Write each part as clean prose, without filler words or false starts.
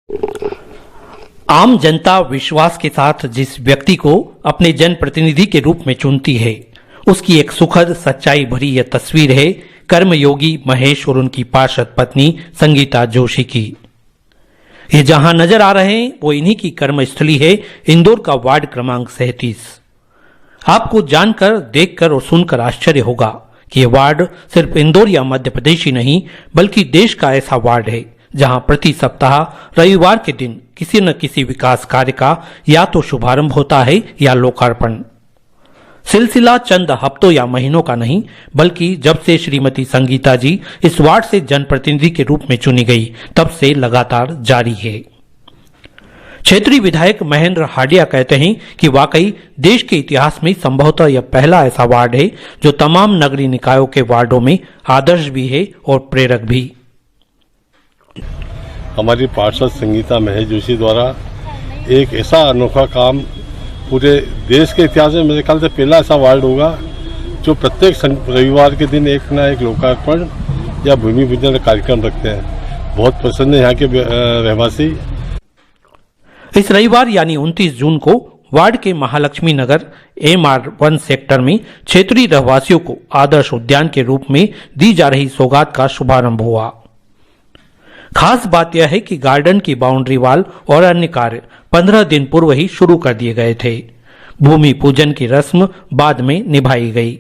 आम जनता विश्वास के साथ जिस व्यक्ति को अपने जनप्रतिनिधि के रूप में चुनती है, उसकी एक सुखद सच्चाई भरी यह तस्वीर है कर्मयोगी महेश और उनकी पार्षद पत्नी संगीता जोशी की। ये जहां नजर आ रहे हैं वो इन्हीं की कर्मस्थली है, इंदौर का वार्ड क्रमांक 37। आपको जानकर, देखकर और सुनकर आश्चर्य होगा कि यह वार्ड सिर्फ इंदौर या मध्य प्रदेश ही नहीं बल्कि देश का ऐसा वार्ड है जहां प्रति सप्ताह रविवार के दिन किसी न किसी विकास कार्य का या तो शुभारंभ होता है या लोकार्पण। सिलसिला चंद हफ्तों या महीनों का नहीं बल्कि जब से श्रीमती संगीता जी इस वार्ड से जनप्रतिनिधि के रूप में चुनी गई तब से लगातार जारी है। क्षेत्रीय विधायक महेंद्र हाडिया कहते हैं कि वाकई देश के इतिहास में संभवतः यह पहला ऐसा वार्ड है जो तमाम नगरीय निकायों के वार्डों में आदर्श भी है और प्रेरक भी। हमारी पार्षद संगीता महेश जोशी द्वारा एक ऐसा अनोखा काम पूरे देश के इतिहास में मेरे ख्याल से पहला ऐसा वार्ड होगा जो प्रत्येक रविवार के दिन एक ना एक लोकार्पण या भूमि पूजन कार्यक्रम रखते हैं। बहुत पसंद है यहाँ के रहवासी। इस रविवार यानी 29 जून को वार्ड के महालक्ष्मी नगर MR1 सेक्टर में क्षेत्रीय रहवासियों को आदर्श उद्यान के रूप में दी जा रही सौगात का शुभारंभ हुआ। खास बात यह है कि गार्डन की बाउंड्री वॉल और अन्य कार्य 15 दिन पूर्व ही शुरू कर दिए गए थे। भूमि पूजन की रस्म बाद में निभाई गई।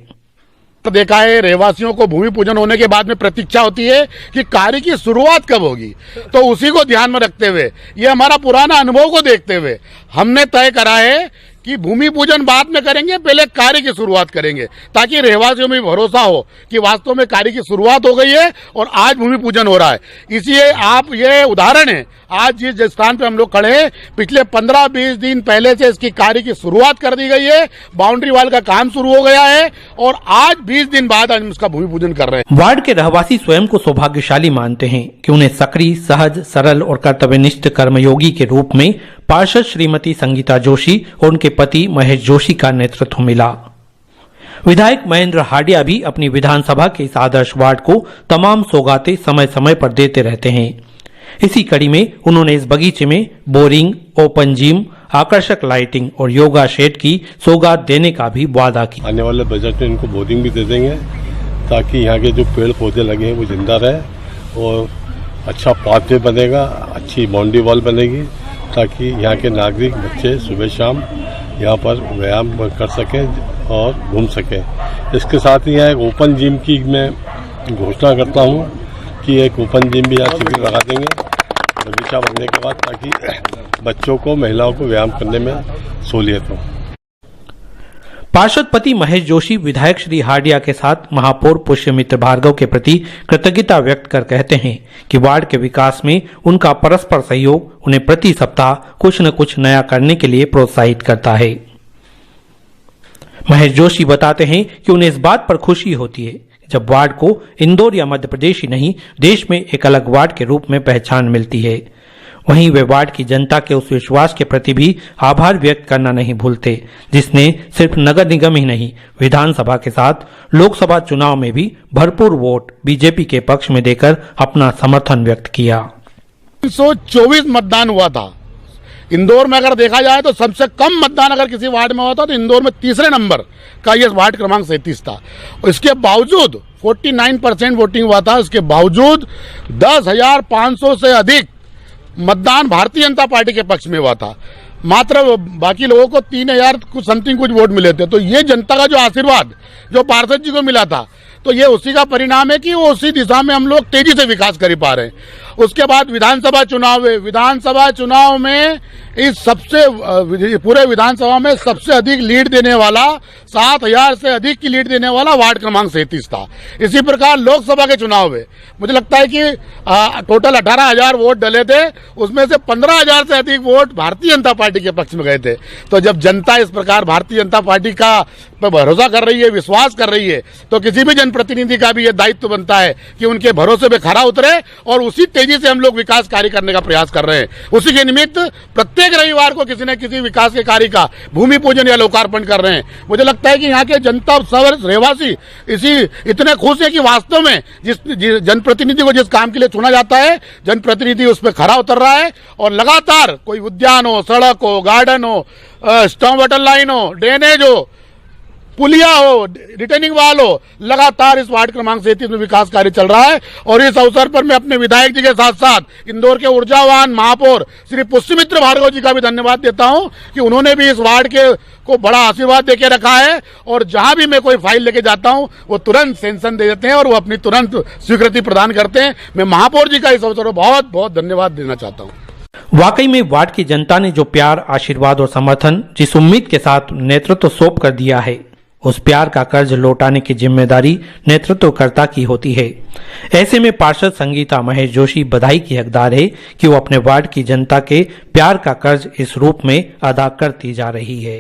देखा है रहवासियों को भूमि पूजन होने के बाद में प्रतीक्षा होती है कि कार्य की शुरुआत कब होगी, तो उसी को ध्यान में रखते हुए ये हमारा पुराना अनुभव को देखते हुए हमने तय करा है कि भूमि पूजन बाद में करेंगे, पहले कार्य की शुरुआत करेंगे ताकि रहवासियों में भरोसा हो कि वास्तव में कार्य की शुरुआत हो गई है और आज भूमि पूजन हो रहा है। इसलिए आप ये उदाहरण है, आज जिस स्थान पे हम लोग खड़े हैं पिछले 15-20 दिन पहले से इसकी कार्य की शुरुआत कर दी गई है, बाउंड्री वॉल का काम शुरू हो गया है और आज 20 दिन बाद हम इसका भूमि पूजन कर रहे हैं। वार्ड के रहवासी स्वयं को सौभाग्यशाली मानते हैं कि उन्हें सक्रिय, सहज, सरल और कर्तव्यनिष्ठ कर्मयोगी के रूप में पार्षद श्रीमती संगीता जोशी और उनके पति महेश जोशी का नेतृत्व मिला। विधायक महेंद्र हाडिया भी अपनी विधानसभा के इस आदर्श वार्ड को तमाम सौगातें समय समय पर देते रहते हैं। इसी कड़ी में उन्होंने इस बगीचे में बोरिंग, ओपन जिम, आकर्षक लाइटिंग और योगा शेड की सौगात देने का भी वादा किया। आने वाले बजट में इनको बोरिंग भी दे देंगे ताकि यहाँ के जो पेड़ पौधे लगे हैं वो जिंदा रहे और अच्छा पाथवे बनेगा, अच्छी बाउंड्री वॉल बनेगी ताकि यहाँ के नागरिक बच्चे सुबह शाम यहाँ पर व्यायाम कर सकें और घूम सकें। इसके साथ ही यहाँ एक ओपन जिम की मैं घोषणा करता हूँ कि एक ओपन जिम भी यहाँ शिविर लगा देंगे बगीचा बनने के बाद ताकि बच्चों को, महिलाओं को व्यायाम करने में सहूलियत हो। पार्षद पति महेश जोशी विधायक श्री हाडिया के साथ महापौर पुष्यमित्र भार्गव के प्रति कृतज्ञता व्यक्त कर कहते हैं कि वार्ड के विकास में उनका परस्पर सहयोग उन्हें प्रति सप्ताह कुछ न कुछ नया करने के लिए प्रोत्साहित करता है। महेश जोशी बताते हैं कि उन्हें इस बात पर खुशी होती है जब वार्ड को इंदौर या मध्य प्रदेश ही नहीं देश में एक अलग वार्ड के रूप में पहचान मिलती है। वहीं वे वार्ड की जनता के उस विश्वास के प्रति भी आभार व्यक्त करना नहीं भूलते जिसने सिर्फ नगर निगम ही नहीं विधानसभा के साथ लोकसभा चुनाव में भी भरपूर वोट बीजेपी के पक्ष में देकर अपना समर्थन व्यक्त किया। 324 मतदान हुआ था। इंदौर में अगर देखा जाए तो सबसे कम मतदान अगर किसी वार्ड में हुआ था तो इंदौर में तीसरे नंबर का यह वार्ड क्रमांक 37 था। इसके बावजूद 49% वोटिंग हुआ था। इसके बावजूद 10,500 से अधिक मतदान भारतीय जनता पार्टी के पक्ष में हुआ था। मात्र बाकी लोगों को 3,000 कुछ समथिंग कुछ वोट मिले थे। तो ये जनता का जो आशीर्वाद जो पार्षद जी को मिला था तो ये उसी का परिणाम है कि वो उसी दिशा में हम लोग तेजी से विकास कर पा रहे हैं। उसके बाद विधानसभा चुनाव है। विधानसभा चुनाव में इस सबसे पूरे विधानसभा में सबसे अधिक लीड देने वाला 7,000 से अधिक की लीड देने वाला वार्ड क्रमांक 37 था। इसी प्रकार लोकसभा के चुनाव में मुझे लगता है कि टोटल 18,000 वोट डले थे, उसमें से 15,000 से अधिक वोट भारतीय जनता पार्टी के पक्ष में गए थे। तो जब जनता इस प्रकार भारतीय जनता पार्टी का पर भरोसा कर रही है, विश्वास कर रही है, तो किसी भी जनप्रतिनिधि का भी ये दायित्व बनता है कि उनके भरोसे पे खरा उतरे और उसी तेजी तेजी से हम लोग विकास कार्य करने का प्रयास कर रहे हैं। उसी के निमित्त प्रत्येक रविवार को किसी न किसी विकास के कार्य का भूमि पूजन या लोकार्पण कर रहे हैं। मुझे लगता है कि यहाँ के जनता सब रहवासी इतने खुश है कि वास्तव में जिस जनप्रतिनिधि को जिस काम के लिए चुना जाता है, जनप्रतिनिधि उस पर खरा उतर रहा है और लगातार कोई उद्यान हो, सड़क हो, गार्डन हो, स्टॉर्म वाटर लाइन हो, ड्रेनेज हो, पुलिया हो, रिटर्निंग वाल हो, लगातार इस वार्ड क्रमांक 33 में विकास कार्य चल रहा है। और इस अवसर पर मैं अपने विधायक जी के साथ साथ इंदौर के ऊर्जावान महापौर श्री पुष्यमित्र भार्गव जी का भी धन्यवाद देता हूं कि उन्होंने भी इस वार्ड को बड़ा आशीर्वाद देके रखा है और जहां भी मैं कोई फाइल लेके जाता हूं वो तुरंत सेंशन दे देते हैं और वो अपनी तुरंत स्वीकृति प्रदान करते हैं। मैं महापौर जी का इस अवसर पर बहुत बहुत धन्यवाद देना चाहता हूं। वाकई में वार्ड की जनता ने जो प्यार, आशीर्वाद और समर्थन जिस उम्मीद के साथ नेतृत्व सौंप कर दिया है, उस प्यार का कर्ज लौटाने की जिम्मेदारी नेतृत्वकर्ता की होती है। ऐसे में पार्षद संगीता महेश जोशी बधाई की हकदार है कि वो अपने वार्ड की जनता के प्यार का कर्ज इस रूप में अदा करती जा रही है।